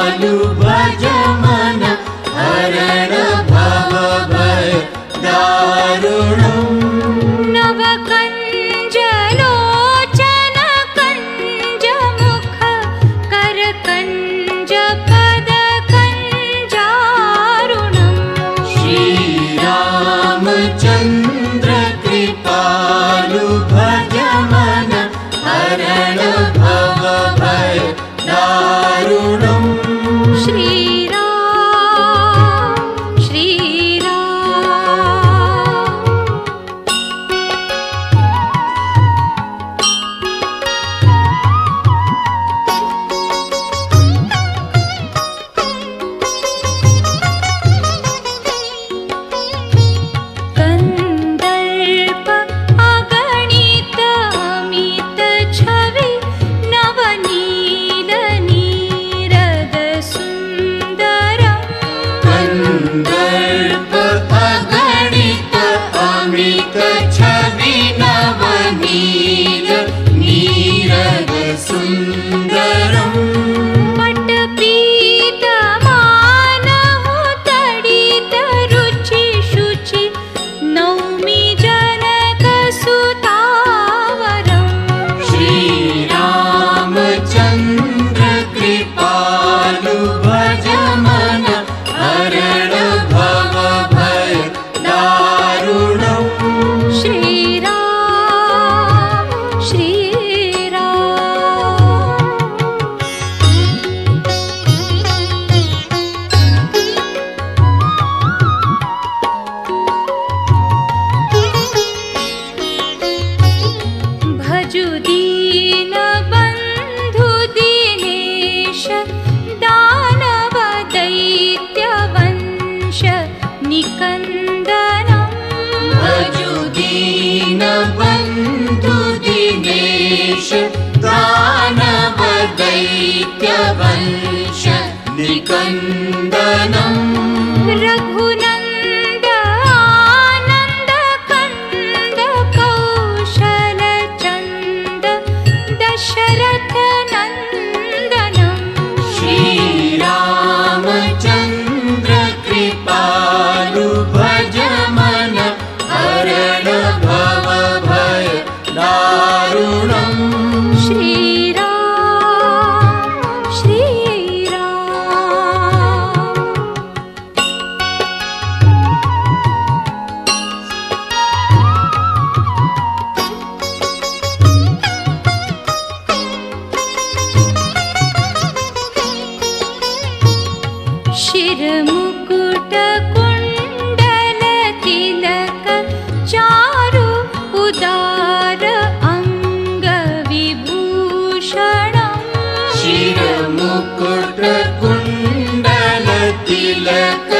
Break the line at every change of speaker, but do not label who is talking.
कृपालु भज मन हरण भव भय दारुणम्
नवकञ्जलोचन कञ्जमुख करकञ्ज पदकञ्जारुणम्
श्रीरामचन्द्र कृपालु भज मन हरण भव भय दारुणम्
श्रीराम श्रीराम कंदर्प अगणित अमित छवि नवनील नीरद सुंदरम
कंदर्प अगणित अमित छवि नवनील नीरद सुंदरम्
पटपीत मानहु तडित रुचि शुचि नौमि जनक सुतावरम्
श्रीरामचन्द्र कृपालु भज मन हरण भव भय दारुणम्
श्रीराम श्रीराम भजु दीन बन्धु दीनेश दानव दैत्य वंश निकन्दनम्
भजु दीन बन्धु दिनेश दानव दैत्य वंश निकन्दनम्
रघुनन्द आनन्द कन्द कौशल चन्द दशरथ नन्दनम्
श्रीरामचन्द्र कृपालु भज मन हरण भव भय दारुणम्
श्रीराम श्रीराम शिरमुकुट कुण्डल तिलक चारु उदार अङ्ग विभूषणम्
शिरमुकुट कुण्डल तिलक